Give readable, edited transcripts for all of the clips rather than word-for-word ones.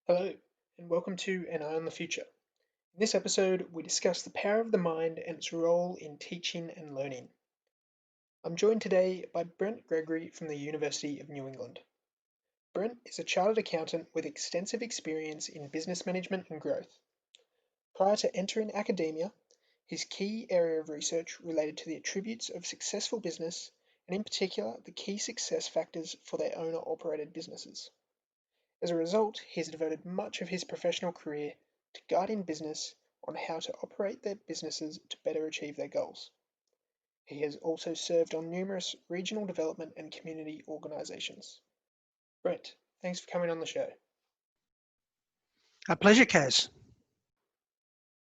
Hello, and welcome to An Eye on the Future. In this episode, we discuss the power of the mind and its role in teaching and learning. I'm joined today by Brent Gregory from the University of New England. Brent is a chartered accountant with extensive experience in business management and growth. Prior to entering academia, his key area of research related to the attributes of successful business, and in particular, the key success factors for their owner-operated businesses. As a result, he has devoted much of his professional career to guiding business on how to operate their businesses to better achieve their goals. He has also served on numerous regional development and community organisations. Brent, thanks for coming on the show. A pleasure, Kaz.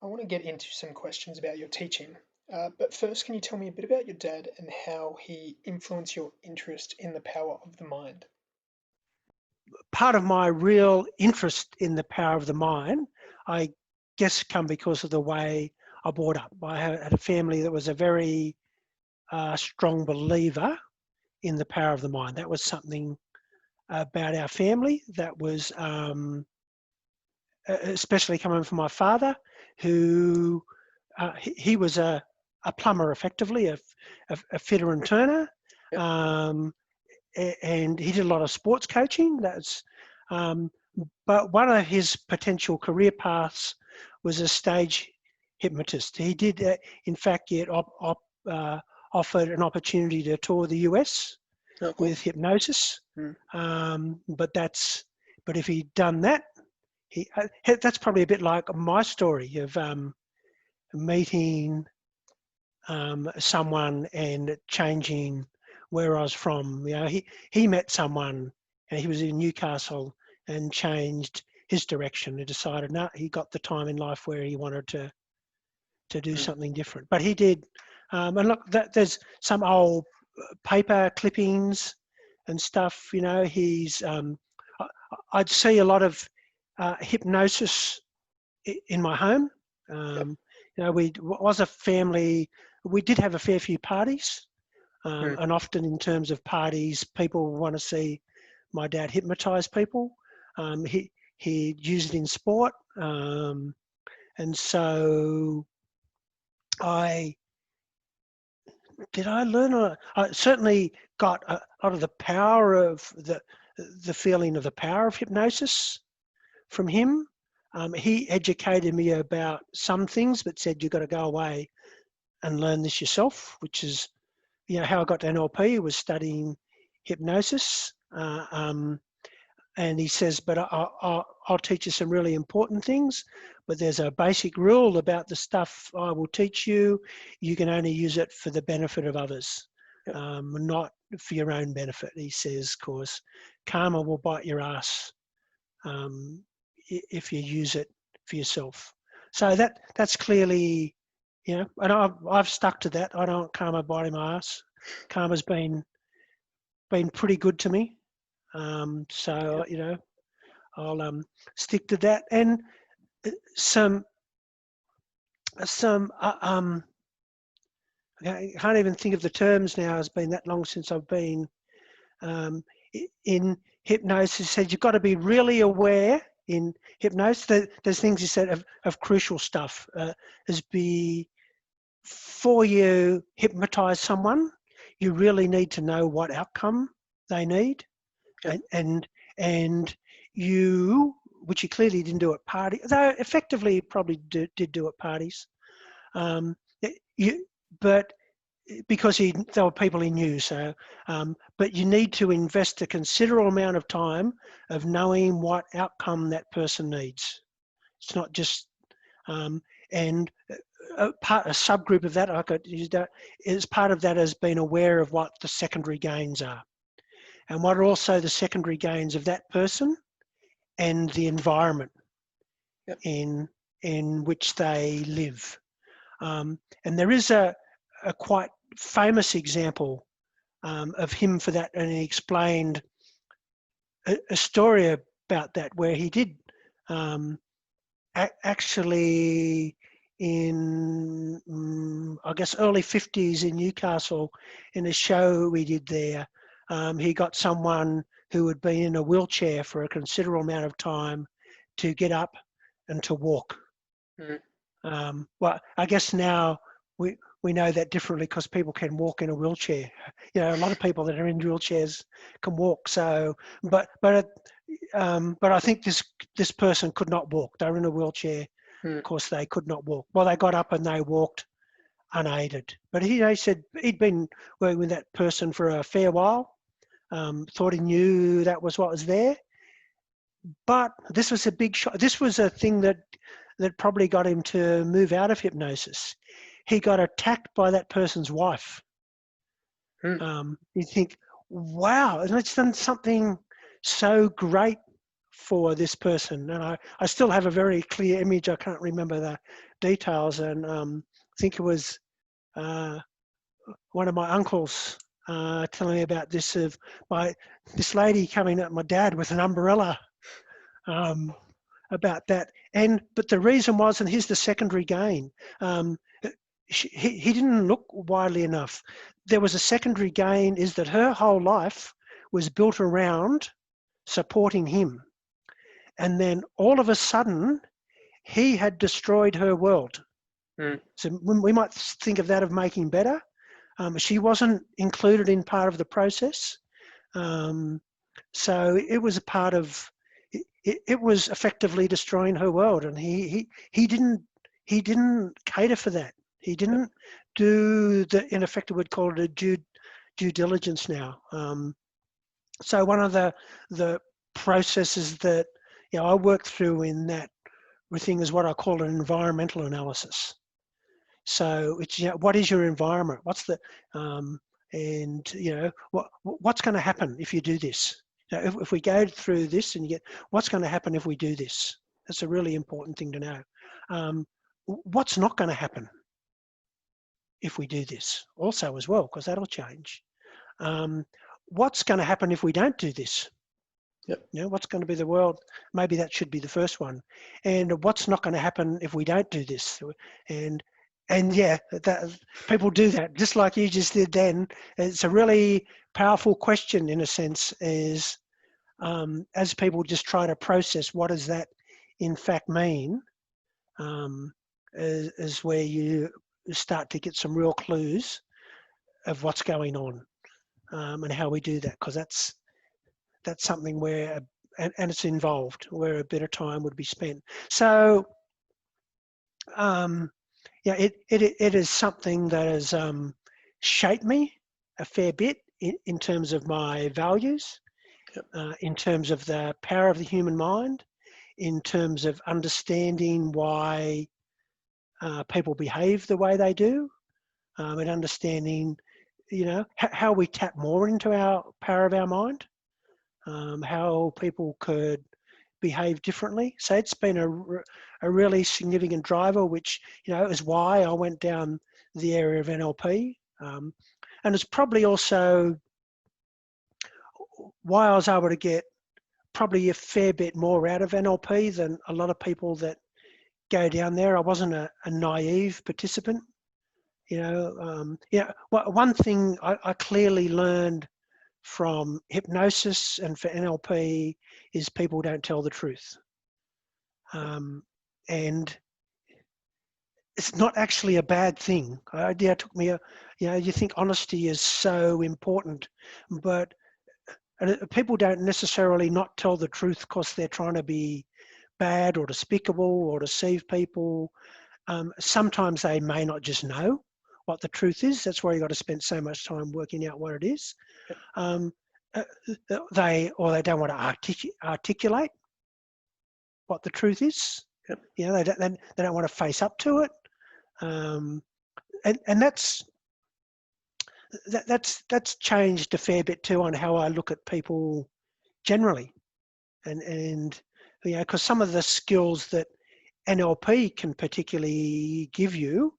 I want to get into some questions about your teaching, but first, can you tell me a bit about your dad and how he influenced your interest in the power of the mind? Part of my real interest in the power of the mind, I guess, come because of the way I brought up. I had a family that was a very strong believer in the power of the mind. That was something about our family that was, especially coming from my father, who he was a plumber, effectively, a fitter and turner. Yep. And he did a lot of sports coaching. But one of his potential career paths was a stage hypnotist. He did, in fact, get offered an opportunity to tour the US with hypnosis. But if he'd done that, that's probably a bit like my story of meeting someone and changing where I was from. You know, he met someone, and he was in Newcastle, and changed his direction and decided, no, he got the time in life where he wanted to do something different. But he did, and look, there's some old paper clippings and stuff. You know, I'd see a lot of hypnosis in my home. You know, we was a family. We did have a fair few parties. And often in terms of parties, people want to see my dad hypnotise people. He used it in sport. And so I certainly got a lot of the power of the feeling of the power of hypnosis from him. He educated me about some things, but said, you've got to go away and learn this yourself, which is, you know, how I got to NLP was studying hypnosis. And he says, but I'll teach you some really important things, but there's a basic rule about the stuff I will teach you. You can only use it for the benefit of others, not for your own benefit. He says, of course, karma will bite your ass if you use it for yourself. So that's clearly, you know, and I've stuck to that. I don't want karma biting my ass. Karma's been pretty good to me. So, you know, I'll stick to that. And I can't even think of the terms now. It's been that long since I've been in hypnosis. Said you've got to be really aware in hypnosis. There's things he said of crucial stuff. Before you hypnotize someone, you really need to know what outcome they need. And you, which you clearly didn't do at parties, though effectively probably did do at parties, but because there were people he knew. So, but you need to invest a considerable amount of time of knowing what outcome that person needs. It's not just, and a subgroup of that I could use that is part of that has been aware of what the secondary gains are. And what are also the secondary gains of that person and the environment in which they live. And there is a quite famous example of him for that, and he explained a story about that where he did actually in, I guess, early 50s in Newcastle in a show we did there. He got someone who had been in a wheelchair for a considerable amount of time to get up and to walk. Well, I guess now we know that differently because people can walk in a wheelchair. You know, a lot of people that are in wheelchairs can walk. So, but I think this person could not walk. They were in a wheelchair. Of course, they could not walk. Well, they got up and they walked unaided. But he said he'd been working with that person for a fair while. Thought he knew that was what was there. But this was a big shock. This was a thing that probably got him to move out of hypnosis. He got attacked by that person's wife. You think, wow, and it's done something so great for this person. And I still have a very clear image. I can't remember the details. And I think it was one of my uncles telling me about this, of this lady coming at my dad with an umbrella about that. But the reason was, and here's the secondary gain, he didn't look widely enough. There was a secondary gain, is that her whole life was built around supporting him. And then all of a sudden, he had destroyed her world. So we might think of that of making better. She wasn't included in part of the process. So it was a part of, it was effectively destroying her world. And he didn't cater for that. He didn't do in effect, we'd call it a due diligence now. So one of the processes that I work through in that thing is what I call an environmental analysis. So it's, what is your environment? What's the what's going to happen if you do this? If we go through this and you get, what's going to happen if we do this? That's a really important thing to know. What's not going to happen if we do this also as well, because that'll change. What's going to happen if we don't do this? What's going to be the world? Maybe that should be the first one. And what's not going to happen if we don't do this? And that people do that, just like you just did then. It's a really powerful question in a sense, is as people just try to process what does that in fact mean, is where you start to get some real clues of what's going on, and how we do that, because that's something where, and it's involved, where a bit of time would be spent. So it is something that has shaped me a fair bit in terms of my values, in terms of the power of the human mind, in terms of understanding why people behave the way they do, and understanding, how we tap more into our power of our mind, how people could behave differently. So it's been a really significant driver, which, is why I went down the area of NLP. And it's probably also why I was able to get probably a fair bit more out of NLP than a lot of people that go down there. I wasn't a naive participant. One thing I clearly learned from hypnosis and for NLP is people don't tell the truth. And it's not actually a bad thing. It took me you think honesty is so important, but people don't necessarily not tell the truth because they're trying to be bad or despicable or deceive people. Sometimes they may not just know what the truth is. That's why you got to spend so much time working out what it is. They don't want to articulate what the truth is. They don't want to face up to it. And that's changed a fair bit too on how I look at people generally, and because some of the skills that NLP can particularly give you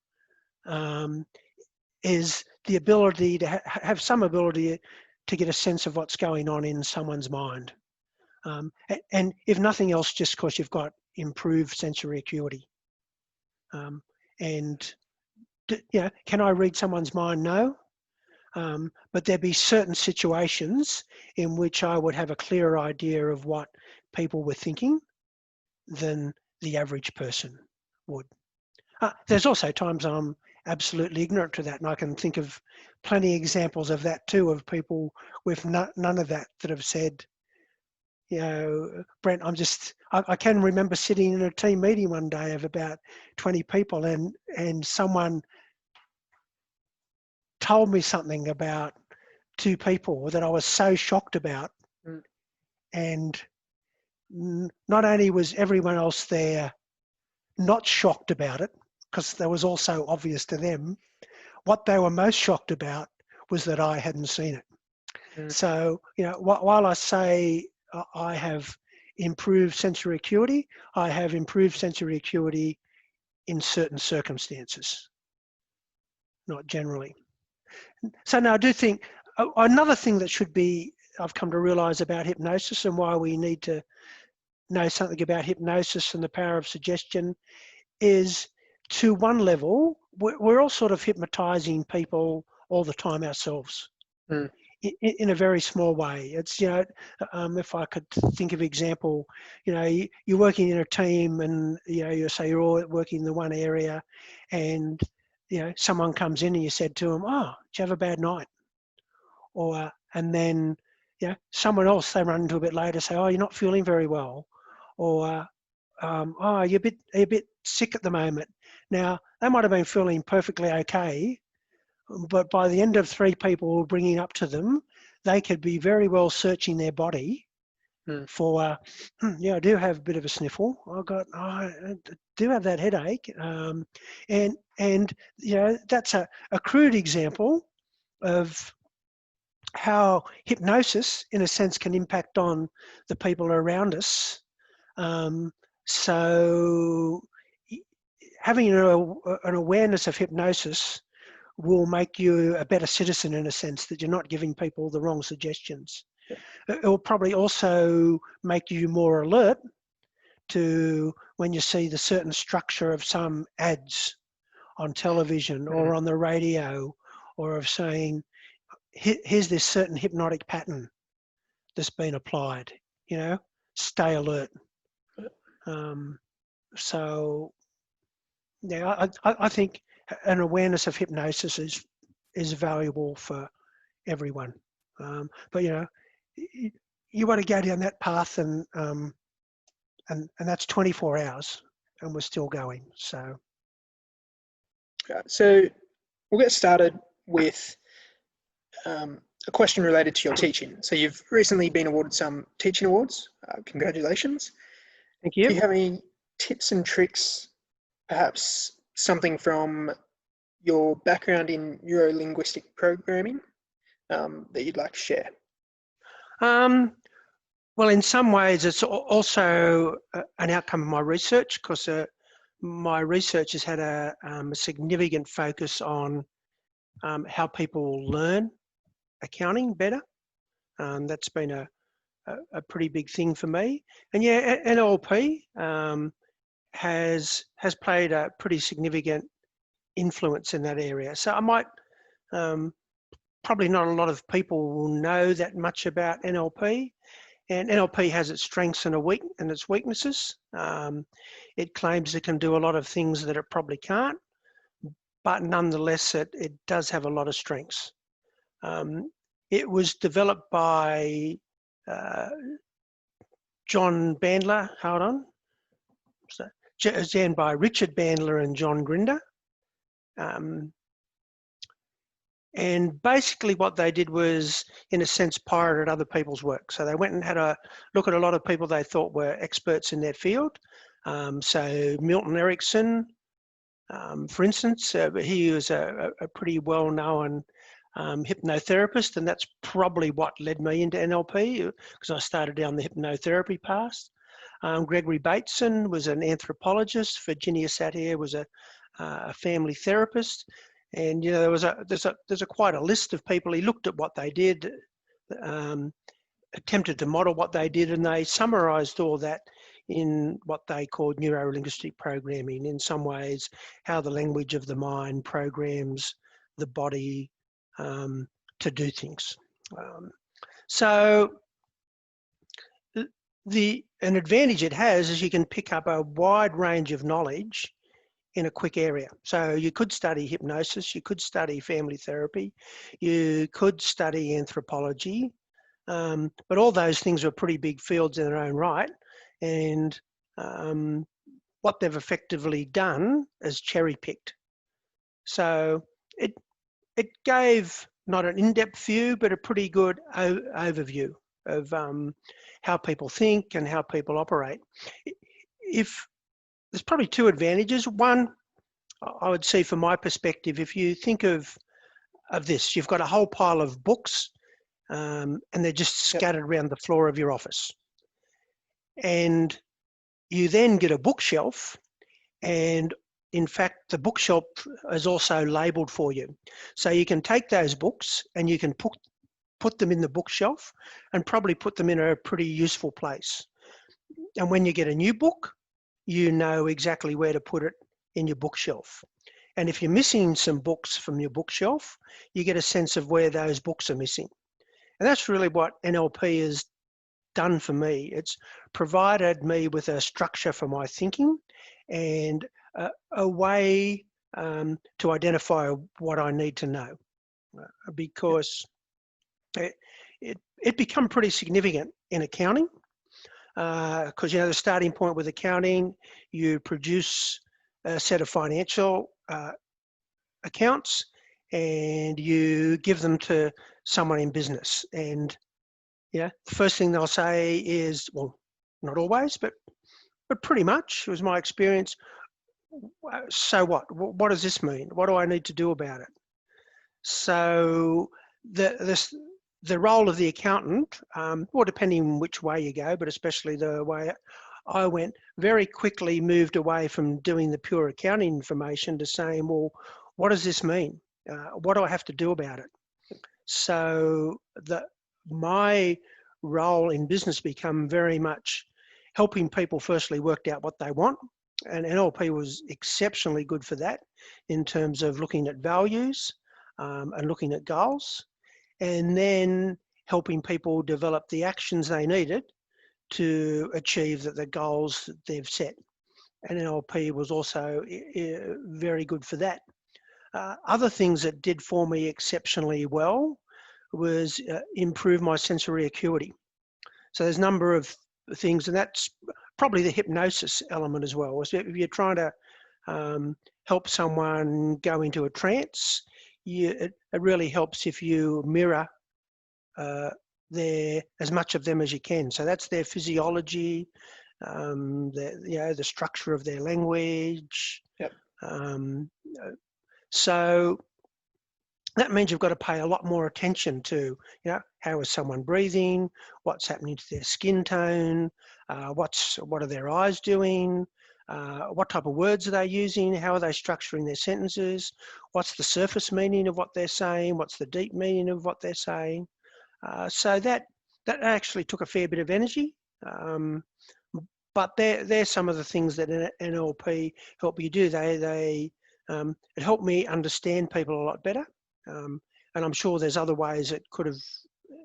is the ability to have some ability to get a sense of what's going on in someone's mind, and if nothing else, just because you've got improved sensory acuity. And can I read someone's mind? No. But there'd be certain situations in which I would have a clearer idea of what people were thinking than the average person would. There's also times I'm absolutely ignorant to that, and I can think of plenty of examples of that too, of people with none of that have said, Brent, I can remember sitting in a team meeting one day of about 20 people, and someone told me something about two people that I was so shocked about. Mm. And not only was everyone else there not shocked about it, because that was also obvious to them, what they were most shocked about was that I hadn't seen it. Mm. So, while I say I have improved sensory acuity, I have improved sensory acuity in certain circumstances, not generally. So now I do think another thing that I've come to realize about hypnosis and why we need to know something about hypnosis and the power of suggestion is, to one level, we're all sort of hypnotizing people all the time ourselves. Mm. In a very small way. It's, if I could think of example, you're working in a team and, you say you're all working in the one area, and, someone comes in and you said to them, "Oh, did you have a bad night?" Or, and then, someone else they run into a bit later say, "Oh, you're not feeling very well." Or, "Oh, you're a bit sick at the moment." Now, they might have been feeling perfectly okay, but by the end of three people bringing up to them, they could be very well searching their body for, I do have a bit of a sniffle. I do have that headache. And that's a crude example of how hypnosis, in a sense, can impact on the people around us. So having an awareness of hypnosis will make you a better citizen, in a sense that you're not giving people the wrong suggestions. Yeah. It will probably also make you more alert to when you see the certain structure of some ads on television or on the radio, or of saying, here's this certain hypnotic pattern that's been applied, stay alert. So yeah, I think an awareness of hypnosis is valuable for everyone. But you want to go down that path, and that's 24 hours, and we're still going. So we'll get started with a question related to your teaching. So you've recently been awarded some teaching awards. Congratulations. thank you. Do you have any tips and tricks, perhaps something from your background in neuro-linguistic programming, that you'd like to share? Well, in some ways, it's also an outcome of my research, because my research has had a significant focus on how people learn accounting better. That's been a pretty big thing for me. And yeah, NLP has played a pretty significant influence in that area. So I might, probably not a lot of people will know that much about NLP. And NLP has its strengths and its weaknesses. It claims it can do a lot of things that it probably can't, but nonetheless, it does have a lot of strengths. It was developed by John Bandler, by Richard Bandler and John Grinder. And basically what they did was, in a sense, pirated other people's work. So they went and had a look at a lot of people they thought were experts in their field. So Milton Erickson, for instance, he was a pretty well-known hypnotherapist, and that's probably what led me into NLP, because I started down the hypnotherapy path. Gregory Bateson was an anthropologist. Virginia Satir was a family therapist. And there's quite a list of people. He looked at what they did, attempted to model what they did, and they summarised all that in what they called neuro-linguistic programming. In some ways, how the language of the mind programs the body to do things. So an advantage it has is you can pick up a wide range of knowledge in a quick area. So you could study hypnosis, you could study family therapy, you could study anthropology, but all those things are pretty big fields in their own right. And what they've effectively done is cherry picked. So it gave not an in-depth view, but a pretty good overview of how people think and how people operate. If there's probably two advantages. One, I would see from my perspective, if you think of this, you've got a whole pile of books and they're just scattered around the floor of your office. And you then get a bookshelf, and in fact, the bookshelf is also labeled for you. So you can take those books and you can put them in the bookshelf and probably put them in a pretty useful place. And when you get a new book, you know exactly where to put it in your bookshelf. And if you're missing some books from your bookshelf, you get a sense of where those books are missing. And that's really what NLP has done for me. It's provided me with a structure for my thinking and a way to identify what I need to know, because it become pretty significant in accounting, because the starting point with accounting, you produce a set of financial accounts and you give them to someone in business, and the first thing they'll say is, well, not always, but pretty much, it was my experience, so what does this mean? What do I need to do about it? So the role of the accountant, or depending which way you go, but especially the way I went, very quickly moved away from doing the pure accounting information to saying, well, what does this mean? What do I have to do about it? So my role in business become very much helping people firstly work out what they want. And NLP was exceptionally good for that in terms of looking at values and looking at goals, and then helping people develop the actions they needed to achieve the goals that they've set. And NLP was also very good for that. Other things that did for me exceptionally well was improve my sensory acuity. So there's a number of things, and that's probably the hypnosis element as well. So if you're trying to help someone go into a trance, it really helps if you mirror as much of them as you can. So that's their physiology, the structure of their language. Yep. So that means you've got to pay a lot more attention to, how is someone breathing, what's happening to their skin tone, what are their eyes doing, what type of words are they using, how are they structuring their sentences, what's the surface meaning of what they're saying, what's the deep meaning of what they're saying. So that actually took a fair bit of energy, but they're some of the things that NLP help you do. It helped me understand people a lot better. And I'm sure there's other ways it could have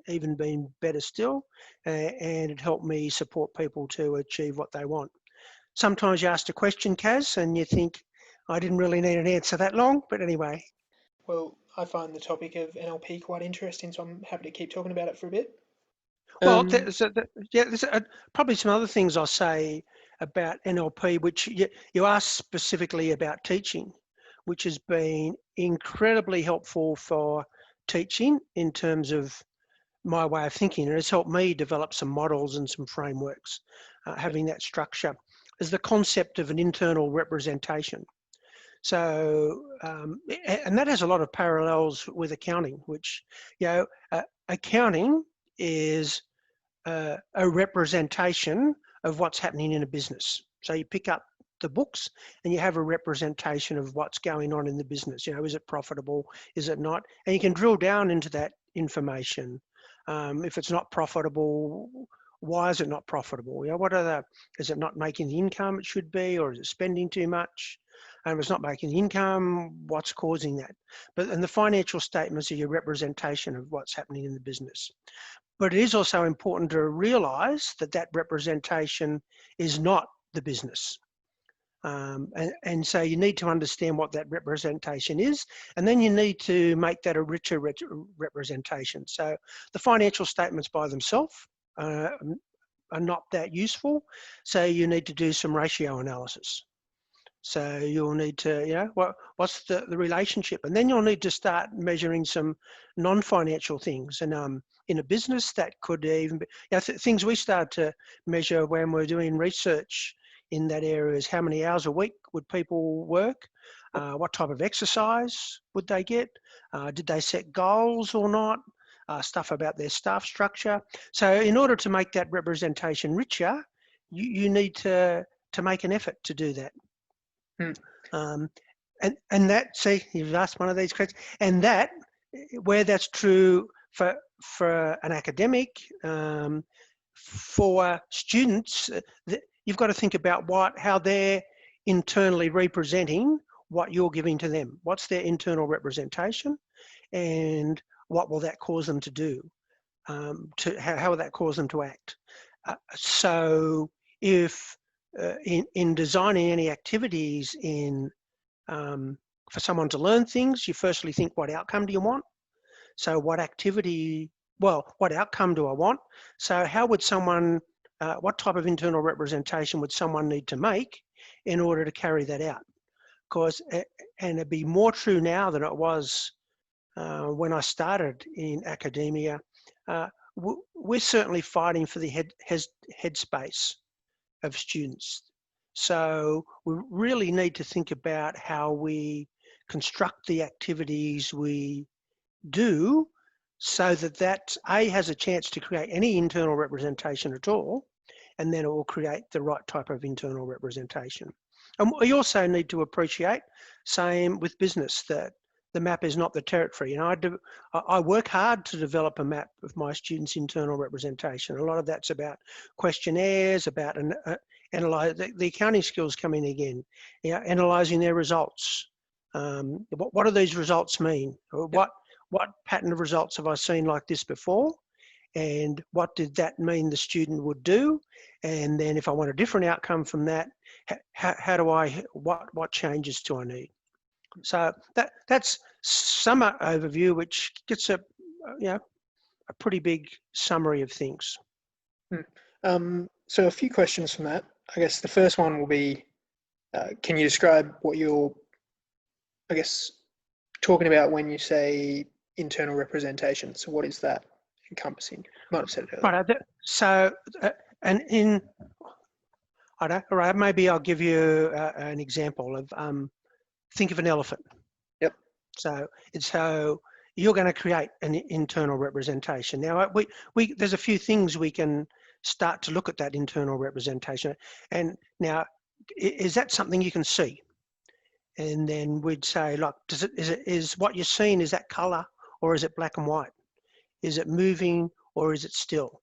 even been better still, and it helped me support people to achieve what they want. Sometimes you ask a question, Kaz, and you think, I didn't really need an answer that long, but anyway. Well, I find the topic of NLP quite interesting, so I'm happy to keep talking about it for a bit. Well, there's probably some other things I'll say about NLP, which you asked specifically about teaching, which has been incredibly helpful for teaching in terms of my way of thinking. And it's helped me develop some models and some frameworks, having that structure, is the concept of an internal representation. So, and that has a lot of parallels with accounting, which, accounting is a representation of what's happening in a business. So you pick up the books and you have a representation of what's going on in the business. Is it profitable? Is it not? And you can drill down into that information. If it's not profitable, Why is it not profitable? You know, is it not making the income it should be, or is it spending too much? And if it's not making the income, what's causing that? And the financial statements are your representation of what's happening in the business. But it is also important to realize that that representation is not the business. And so you need to understand what that representation is, and then you need to make that a richer representation. So the financial statements by themselves are not that useful, so you need to do some ratio analysis. So you'll need to, you know, what's the relationship, and then you'll need to start measuring some non-financial things. And in a business, that could even be, you know, things we start to measure when we're doing research in that area is how many hours a week would people work, what type of exercise would they get, did they set goals or not, stuff about their staff structure. So in order to make that representation richer, you need to make an effort to do that. Hmm. And that, see, you've asked one of these questions, and that, where that's true for an academic, for students, you've got to think about how they're internally representing what you're giving to them. What's their internal representation, and what will that cause them to do? How will that cause them to act? So if in designing any activities for someone to learn things, you firstly think, what outcome do you want? So what outcome do I want? So how would someone, what type of internal representation would someone need to make in order to carry that out? Because, and it'd be more true now than it was when I started in academia. We're certainly fighting for the headspace of students. So we really need to think about how we construct the activities we do so that A, has a chance to create any internal representation at all, and then it will create the right type of internal representation. And we also need to appreciate, same with business, that the map is not the territory. You know, I work hard to develop a map of my students' internal representation. A lot of that's about questionnaires, about analyze the accounting skills come in again. You know, analysing their results. What do these results mean? What pattern of results have I seen like this before? And what did that mean the student would do? And then if I want a different outcome from that, how do what changes do I need? So that's some overview, which gets a pretty big summary of things. So a few questions from that. I guess the first one will be, can you describe what you're, I guess, talking about when you say internal representation? So what is that encompassing? You might have said it earlier. Right. So, and in, I don't, all right, maybe I'll give you an example of, think of an elephant. Yep. So you're going to create an internal representation. Now, there's a few things we can start to look at that internal representation. And now, is that something you can see? And then we'd say, look, is what you're seeing, is that color, or is it black and white? Is it moving, or is it still?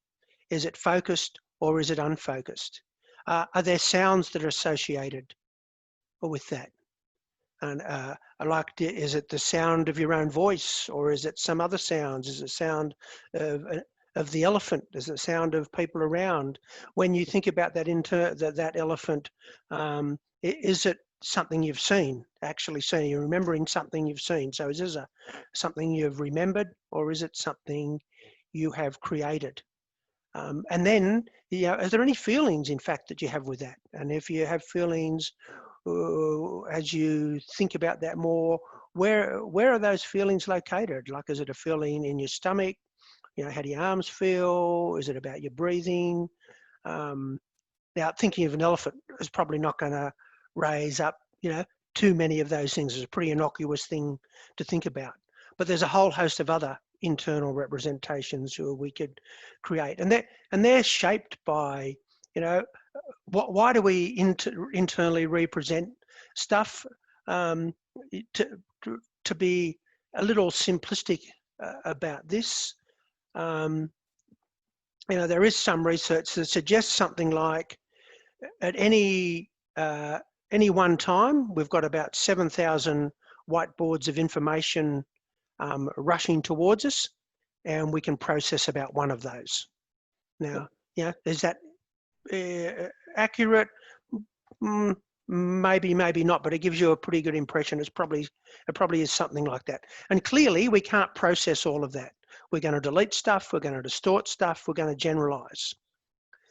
Is it focused, or is it unfocused? Are there sounds that are associated with that? And is it the sound of your own voice, or is it some other sounds? Is it sound of the elephant? Is it sound of people around? When you think about that elephant, is it something you've seen, actually seen? You're remembering something you've seen. So is this something you've remembered, or is it something you have created? And then, are there any feelings, in fact, that you have with that? And if you have feelings, as you think about that more, where are those feelings located? Like, is it a feeling in your stomach? How do your arms feel? Is it about your breathing? Now, thinking of an elephant is probably not going to raise up, too many of those things. It's a pretty innocuous thing to think about. But there's a whole host of other internal representations we could create, and they're shaped by, why do we internally represent stuff? To be a little simplistic about this, there is some research that suggests something like at any one time, we've got about 7,000 whiteboards of information rushing towards us, and we can process about one of those. Now, is that accurate? Maybe, maybe not, but it gives you a pretty good impression. It probably is something like that. And clearly, we can't process all of that. We're going to delete stuff. We're going to distort stuff. We're going to generalize.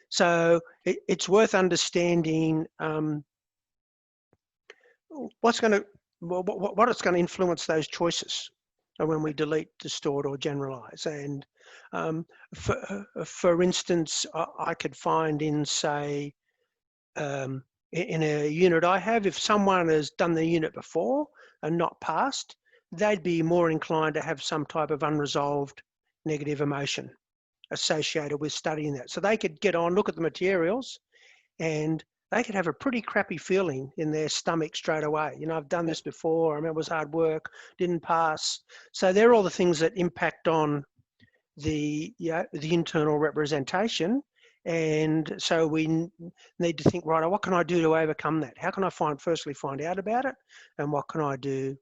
So it's worth understanding what it's going to influence those choices when we delete, distort, or generalize. And for instance, I could find in, say, in a unit I have, if someone has done the unit before and not passed, they'd be more inclined to have some type of unresolved negative emotion associated with studying that. So they could get on, look at the materials, and they could have a pretty crappy feeling in their stomach straight away. I've done this before. I remember it was hard work, didn't pass. So they're all the things that impact on the internal representation. And so we need to think, right, what can I do to overcome that? How can I firstly find out about it? And what can I do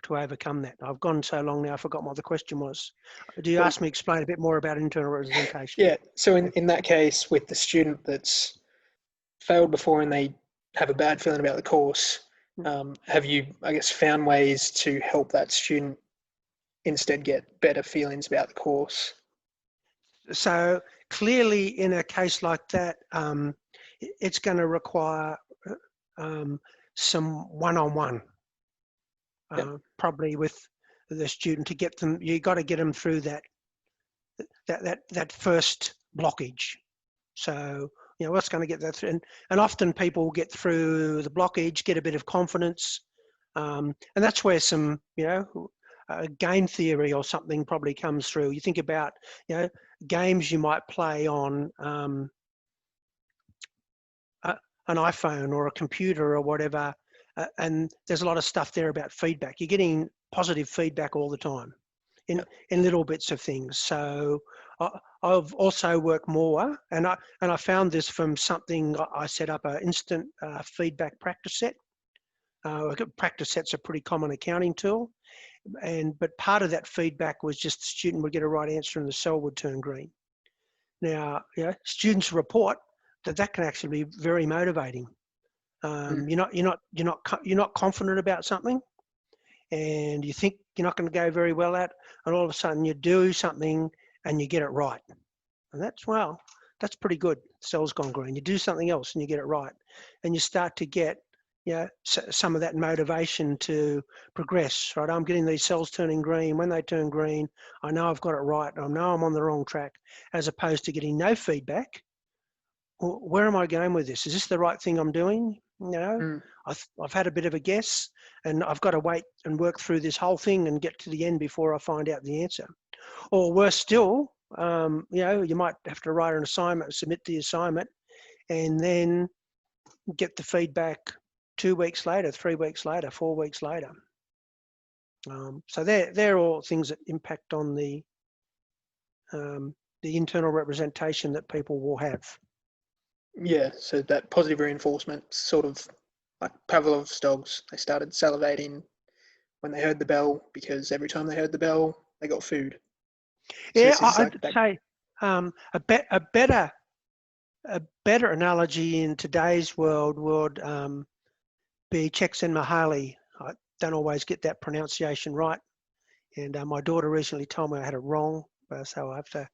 to overcome that? I've gone so long now, I forgot what the question was. Do you ask me to explain a bit more about internal representation? Yeah, so in that case, with the student that's failed before and they have a bad feeling about the course, have you, I guess, found ways to help that student instead get better feelings about the course? So clearly in a case like that, it's going to require some one-on-one, probably with the student, to get them. You got to get them through that first blockage. So what's going to get that through? And often people get through the blockage, get a bit of confidence, and that's where some game theory or something probably comes through. You think about games you might play on an iPhone or a computer or whatever, and there's a lot of stuff there about feedback. You're getting positive feedback all the time in little bits of things. So I've also worked more, and I found this from something I set up, an instant feedback practice set. Practice set's a pretty common accounting tool. But part of that feedback was just the student would get a right answer and the cell would turn green. Now, students report that can actually be very motivating. You're not confident about something, and you think you're not going to go very well at, and all of a sudden you do something and you get it right, and that's pretty good. Cell's gone green. You do something else and you get it right, and you start to get some of that motivation to progress, right? I'm getting these cells turning green. When they turn green, I know I've got it right. I know I'm on the wrong track, as opposed to getting no feedback. Where am I going with this? Is this the right thing I'm doing? I've had a bit of a guess, and I've got to wait and work through this whole thing and get to the end before I find out the answer. Or worse still, you might have to write an assignment, submit the assignment, and then get the feedback 2 weeks later, 3 weeks later, 4 weeks later. So they're all things that impact on the internal representation that people will have. Yeah, so that positive reinforcement, sort of like Pavlov's dogs. They started salivating when they heard the bell, because every time they heard the bell, they got food. So I'd say a better analogy in today's world would be Csikszentmihalyi. I don't always get that pronunciation right, and my daughter recently told me I had it wrong, so I have to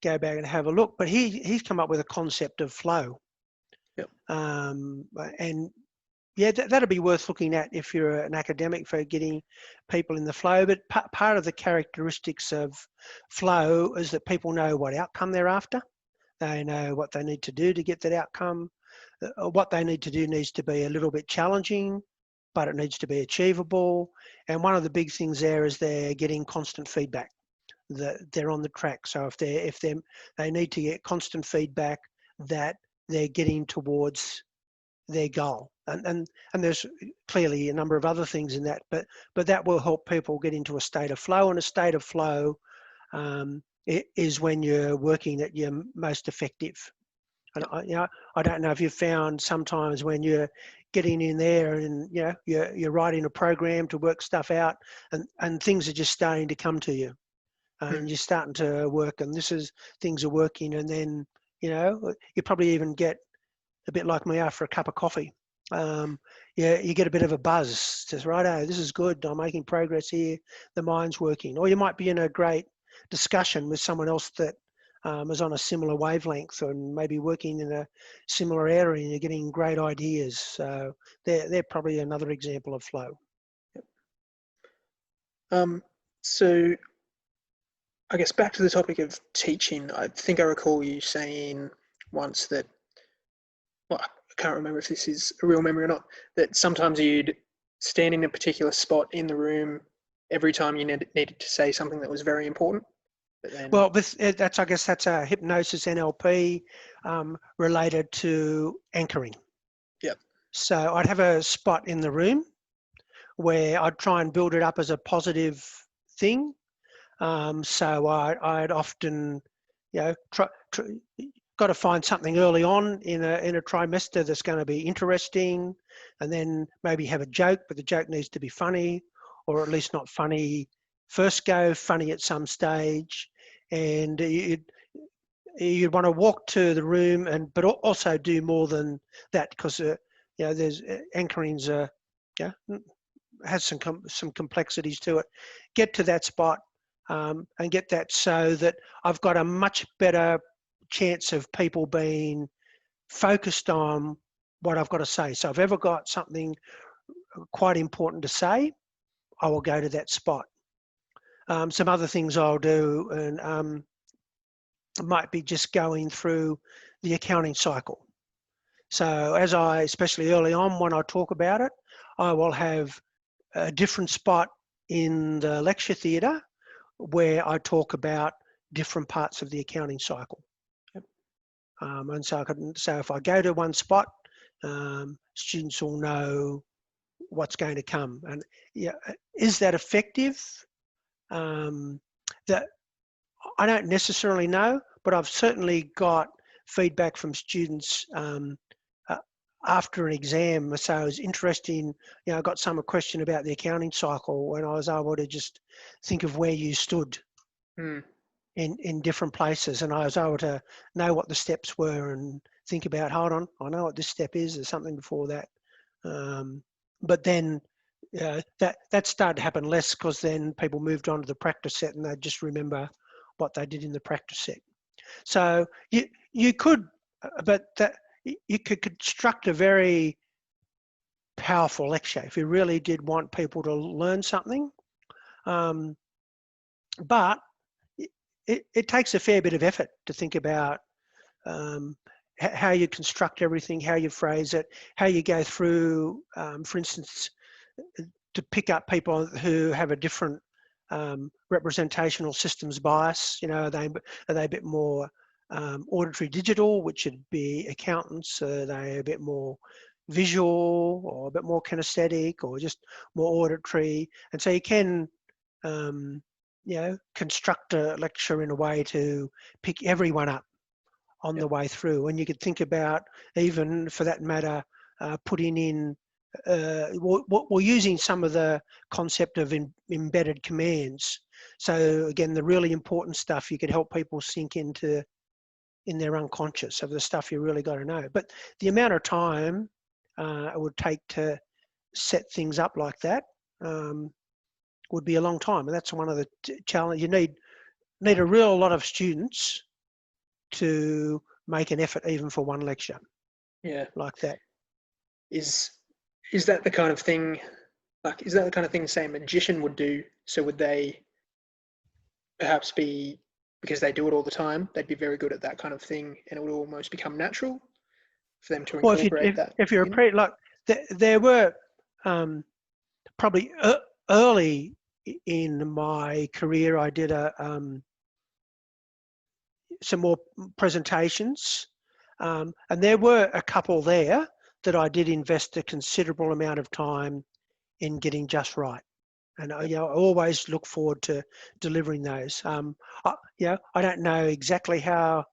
go back and have a look. But he's come up with a concept of flow. Yep. And that'd be worth looking at if you're an academic, for getting people in the flow. But part of the characteristics of flow is that people know what outcome they're after. They know what they need to do to get that outcome. What they need to do needs to be a little bit challenging, but it needs to be achievable. And one of the big things there is they're getting constant feedback, that they're on the track. So if they need to get constant feedback that they're getting towards their goal. And there's clearly a number of other things in that, but that will help people get into a state of flow. And a state of flow is when you're working at your most effective. And I don't know if you've found sometimes when you're getting in there and you're writing a program to work stuff out, and things are just starting to come to you, and you're starting to work, and things are working, and then you probably even get a bit like me after a cup of coffee. You get a bit of a buzz. Says, righto, this is good. I'm making progress here. The mind's working. Or you might be in a great discussion with someone else that is on a similar wavelength and maybe working in a similar area, and you're getting great ideas. So they're probably another example of flow. So I guess back to the topic of teaching, I think I recall you saying once that, well, I can't remember if this is a real memory or not, that sometimes you'd stand in a particular spot in the room every time you needed to say something that was very important. But then, well, I guess that's a hypnosis NLP related to anchoring. Yep. So I'd have a spot in the room where I'd try and build it up as a positive thing. So I'd often, got to find something early on in a trimester that's going to be interesting, and then maybe have a joke, but the joke needs to be funny, or at least not funny first go, funny at some stage. And you'd want to walk to the room, but also do more than that, because there's anchoring's has some complexities to it. Get to that spot and get that so that I've got a much better chance of people being focused on what I've got to say. So if I've ever got something quite important to say, I will go to that spot. Some other things I'll do, and might be just going through the accounting cycle. So especially early on when I talk about it, I will have a different spot in the lecture theatre where I talk about different parts of the accounting cycle. And so if I go to one spot, students will know what's going to come. And is that effective? That I don't necessarily know, but I've certainly got feedback from students after an exam. So it was interesting, I got some question about the accounting cycle when I was able to just think of where you stood in different places, and I was able to know what the steps were and think about, hold on, I know what this step is, there's something before that. But then that started to happen less, because then people moved on to the practice set and they'd just remember what they did in the practice set. So you could construct a very powerful lecture if you really did want people to learn something. But it takes a fair bit of effort to think about how you construct everything, how you phrase it, how you go through, for instance, to pick up people who have a different representational systems bias. Are they a bit more auditory digital, which would be accountants? Are they a bit more visual, or a bit more kinesthetic, or just more auditory? And so you can construct a lecture in a way to pick everyone up on the way through. And you could think about, even for that matter, putting in we're using some of the concept of embedded commands. So again, the really important stuff you could help people sink into in their unconscious, of the stuff you really got to know. But the amount of time it would take to set things up like that would be a long time, and that's one of the challenges. You need a real lot of students to make an effort even for one lecture. Like that. Is that the kind of thing, say a magician would do? So would they perhaps be, because they do it all the time, they'd be very good at that kind of thing, and it would almost become natural for them to incorporate that? If you're there were probably early in my career, I did some more presentations, and there were a couple there that I did invest a considerable amount of time in getting just right. And Yep. I always look forward to delivering those. I don't know exactly how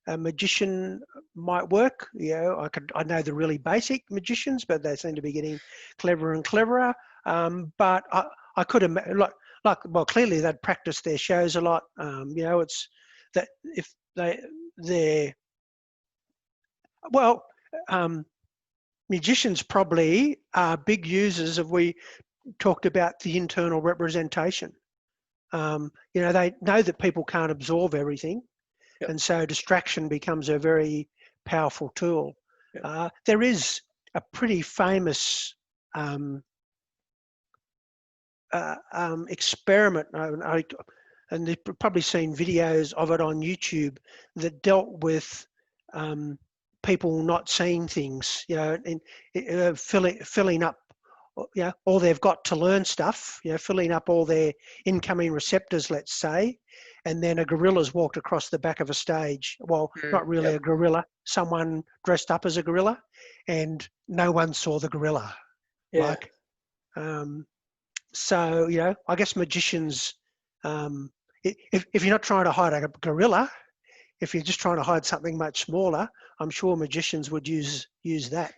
a magician might work. I know the really basic magicians, but they seem to be getting cleverer and cleverer. But I could imagine, well, clearly they'd practice their shows a lot. It's that if they're well, magicians probably are big users of, we talked about the internal representation. They know that people can't absorb everything, Yep. and so distraction becomes a very powerful tool. Yep. There is a pretty famous experiment, and you've probably seen videos of it on YouTube, that dealt with people not seeing things, and filling up, all they've got to learn stuff, filling up all their incoming receptors, let's say, and then a gorilla's walked across the back of a stage. Well, not really Yep. a gorilla, someone dressed up as a gorilla, and no one saw the gorilla. Yeah. So, I guess magicians, if you're not trying to hide a gorilla, if you're just trying to hide something much smaller, I'm sure magicians would use that.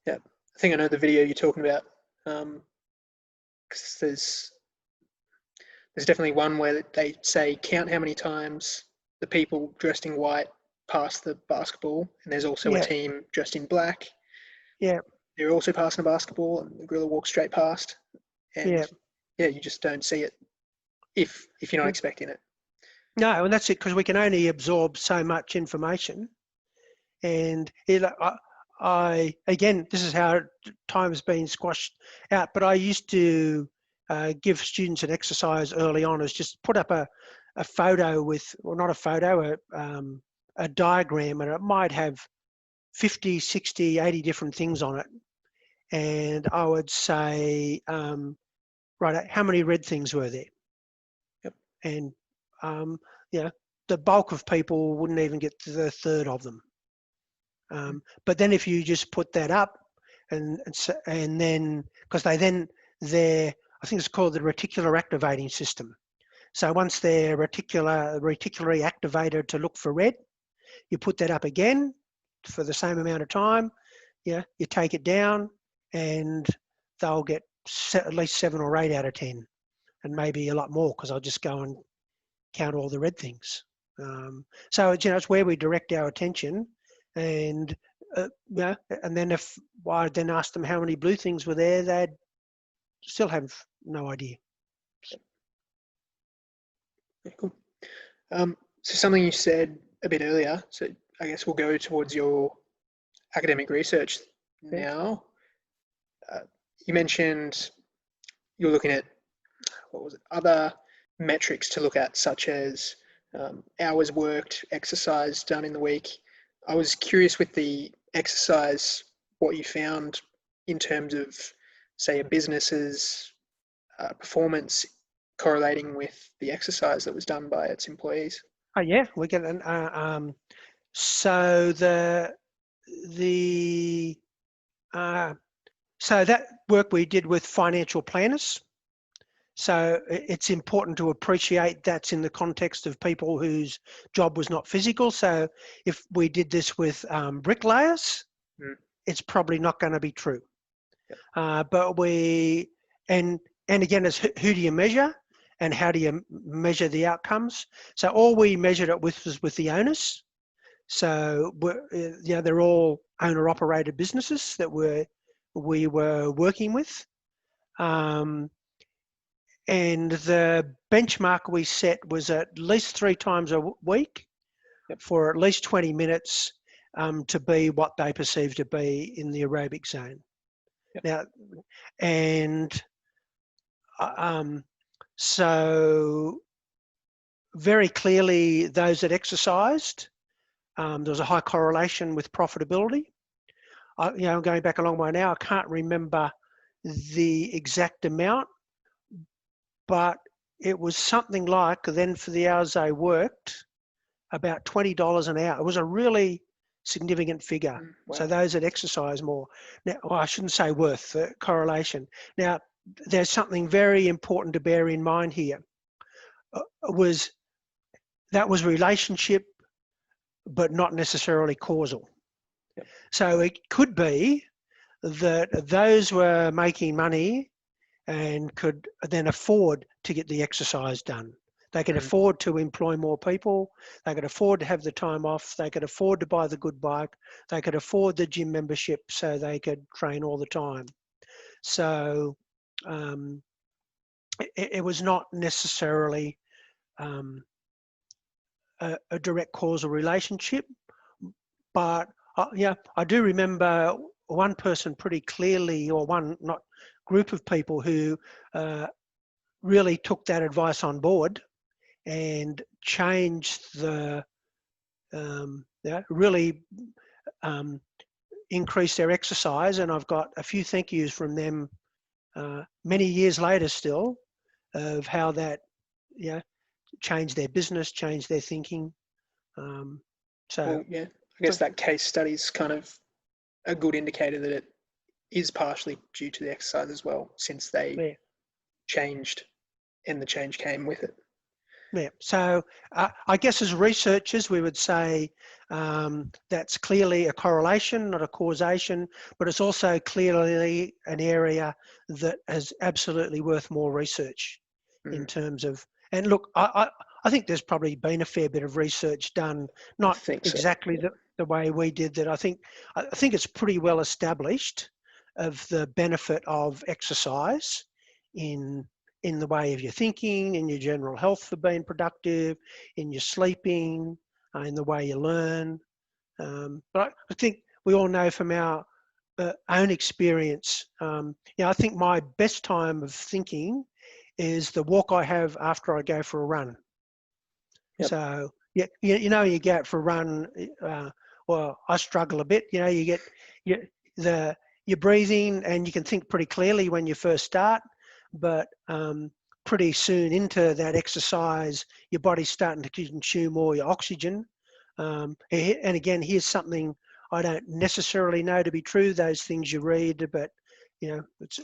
Yeah. I think I know the video you're talking about. 'Cause there's definitely one where they say count how many times the people dressed in white pass the basketball, and there's also a Yeah, team dressed in black. yeah, They're also passing a basketball, and the gorilla walks straight past. yeah. And yeah, you just don't see it if you're not expecting it. No, and that's it, because we can only absorb so much information. And again, this is how time has been squashed out. But I used to give students an exercise early on, is just put up a photo with, well, not a photo, a diagram, and it might have 50, 60, 80 different things on it. And I would say, right, how many red things were there? Yep. And the bulk of people wouldn't even get to the third of them. But then if you just put that up, and then, because I think it's called the reticular activating system. So once they're reticularly activated to look for red, you put that up again for the same amount of time. You take it down, and they'll get at least 7 or 8 out of 10, and maybe a lot more, because I'll just go and count all the red things. So it's where we direct our attention, and and then if I then asked them how many blue things were there, they'd still have no idea. Yeah, cool. So something you said a bit earlier, so I guess we'll go towards your academic research now. You mentioned you're looking at, other metrics to look at, such as hours worked, exercise done in the week. I was curious with the exercise, what you found in terms of, say, a business's performance correlating with the exercise that was done by its employees. Oh yeah, we get so so that work we did with financial planners. So it's important to appreciate that's in the context of people whose job was not physical. So if we did this with bricklayers, it's probably not going to be true. Yep. But and again, it's who do you measure, and how do you measure the outcomes? So all we measured it with was with the owners. So they're all owner-operated businesses that we were working with. And the benchmark we set was at least 3 times a week, for at least 20 minutes, to be what they perceive to be in the aerobic zone. Yep. Now, and so very clearly, those that exercised, there was a high correlation with profitability. Going back a long way now, I can't remember the exact amount, but it was something like, then for the hours they worked, about $20 an hour. It was a really significant figure. Wow. So those that exercise more. Now, well, I shouldn't say worth, correlation. Now, there's something very important to bear in mind here. That was relationship, but not necessarily causal. Yep. So it could be that those were making money and could then afford to get the exercise done. They could afford to employ more people. They could afford to have the time off. They could afford to buy the good bike. They could afford the gym membership so they could train all the time. So it was not necessarily a direct causal relationship, but yeah, I do remember one person pretty clearly, or one not group of people who really took that advice on board and changed the really increased their exercise. And I've got a few thank yous from them many years later still, of how that changed their business, changed their thinking. Well, yeah, I guess that case study is kind of a good indicator that it is partially due to the exercise as well, since they changed and the change came with it. Yeah. So I guess as researchers, we would say that's clearly a correlation, not a causation, but it's also clearly an area that is absolutely worth more research in terms of, and look, I think there's probably been a fair bit of research done, not exactly the way we did that. I think it's pretty well established of the benefit of exercise in the way of your thinking, in your general health for being productive, in your sleeping, in the way you learn. But I think we all know from our own experience, I think my best time of thinking is the walk I have after I go for a run. Yep. So, yeah, you go out for a run, well, I struggle a bit, you get your breathing, and you can think pretty clearly when you first start, but pretty soon into that exercise, your body's starting to consume all your oxygen. And again, here's something I don't necessarily know to be true, those things you read, but it's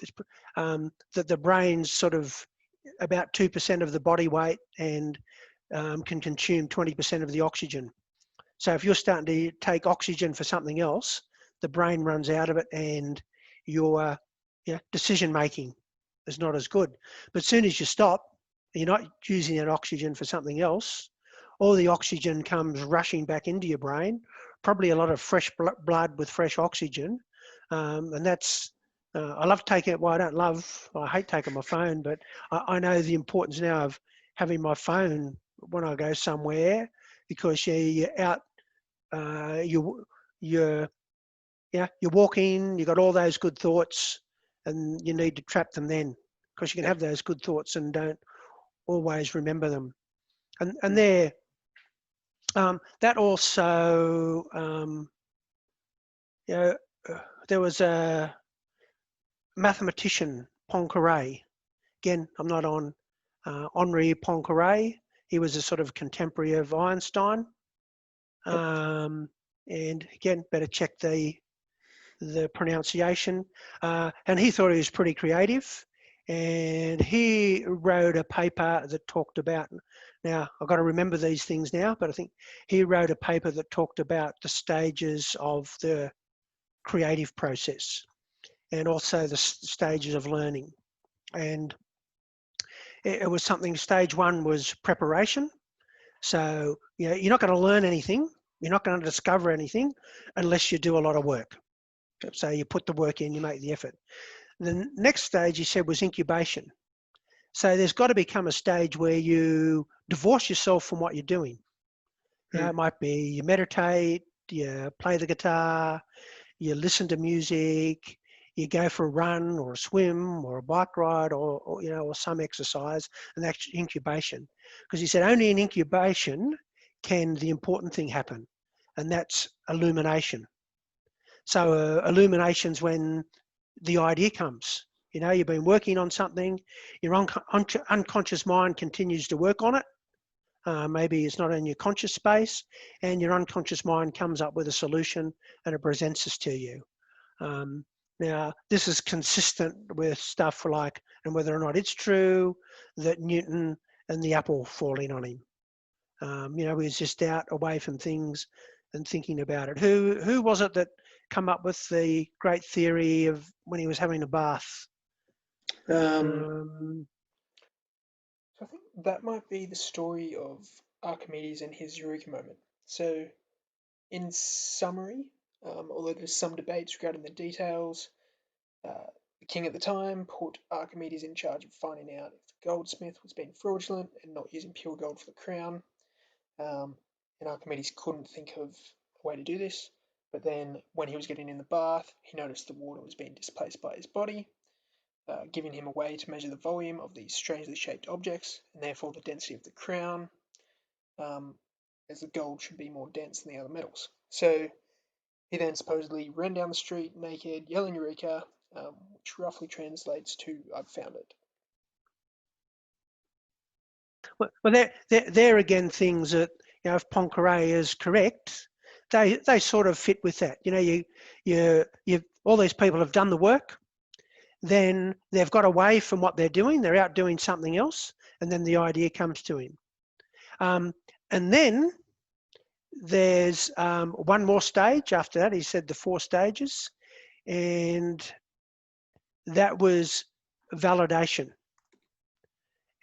that the brain's sort of about 2% of the body weight and can consume 20% of the oxygen. So if you're starting to take oxygen for something else, the brain runs out of it, and your decision making is not as good. But as soon as you stop, you're not using that oxygen for something else, all the oxygen comes rushing back into your brain, probably a lot of fresh blood with fresh oxygen. And that's, I love taking it. Well, I hate taking my phone, but I know the importance now of having my phone when I go somewhere, because you're out, you're walking, you've got all those good thoughts, and you need to trap them then, because you can have those good thoughts and don't always remember them. And there, that also, there was a mathematician, Poincare. Again, I'm not on Henri Poincare. He was a sort of contemporary of Einstein. And again, better check the pronunciation. And he thought he was pretty creative. And he wrote a paper that talked about, now I've got to remember these things now, but I think he wrote a paper that talked about the stages of the creative process and also the stages of learning. And it was something, stage one was preparation. So, you're not going to learn anything, you're not going to discover anything unless you do a lot of work. So you put the work in, you make the effort. The next stage, he said, was incubation. So there's got to become a stage where you divorce yourself from what you're doing. It might be you meditate, you play the guitar, you listen to music, you go for a run or a swim or a bike ride or some exercise, and that's incubation. Because he said only in incubation can the important thing happen, and that's illumination. So illumination's when the idea comes. You've been working on something, your unconscious mind continues to work on it. Maybe it's not in your conscious space, and your unconscious mind comes up with a solution and it presents this to you. Now, this is consistent with stuff like, and whether or not it's true, that Newton and the apple falling on him. He was just out away from things and thinking about it. Who was it that come up with the great theory of when he was having a bath? So I think that might be the story of Archimedes and his Eureka moment. So, in summary, although there's some debates regarding the details, uh, the king at the time put Archimedes in charge of finding out if the goldsmith was being fraudulent and not using pure gold for the crown. And Archimedes couldn't think of a way to do this. But then, when he was getting in the bath, he noticed the water was being displaced by his body, giving him a way to measure the volume of these strangely shaped objects and therefore the density of the crown, um, as the gold should be more dense than the other metals. So he then supposedly ran down the street naked, yelling Eureka, which roughly translates to "I've found it." Well, they're again things that, if Poincare is correct, they sort of fit with that. You all these people have done the work, then they've got away from what they're doing, they're out doing something else, and then the idea comes to him. And then there's one more stage after that. He said the 4 stages, and that was validation.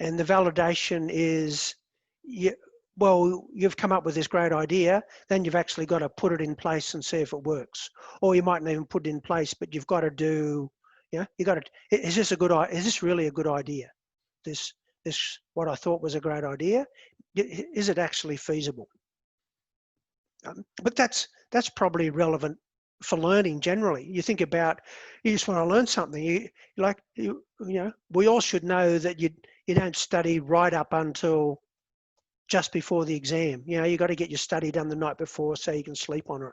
And the validation is, you've come up with this great idea, then you've actually got to put it in place and see if it works. Or you mightn't even put it in place, but you've got to do, is this really a good idea? This what I thought was a great idea, is it actually feasible? But that's probably relevant for learning generally. You think about, you just want to learn something. We all should know that you don't study right up until just before the exam. You got to get your study done the night before so you can sleep on it.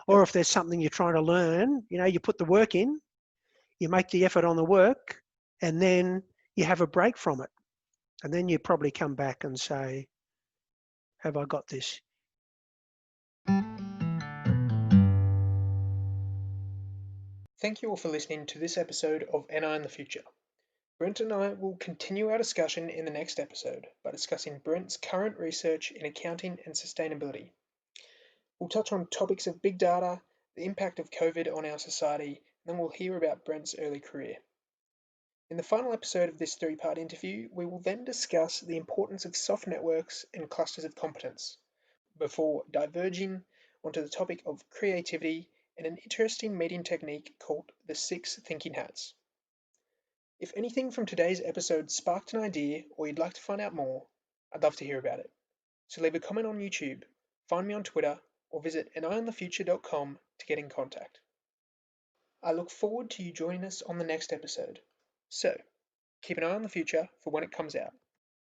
Or if there's something you're trying to learn, you put the work in, you make the effort on the work, and then you have a break from it. And then you probably come back and say, have I got this? Thank you all for listening to this episode of Anion the Future. Brent and I will continue our discussion in the next episode by discussing Brent's current research in accounting and sustainability. We'll touch on topics of big data, the impact of COVID on our society, and then we'll hear about Brent's early career. In the final episode of this 3-part interview, we will then discuss the importance of soft networks and clusters of competence, before diverging onto the topic of creativity and an interesting meeting technique called the 6 thinking hats. If anything from today's episode sparked an idea or you'd like to find out more, I'd love to hear about it. So leave a comment on YouTube, find me on Twitter, or visit anionthefuture.com to get in contact. I look forward to you joining us on the next episode. So, keep an eye on the future for when it comes out.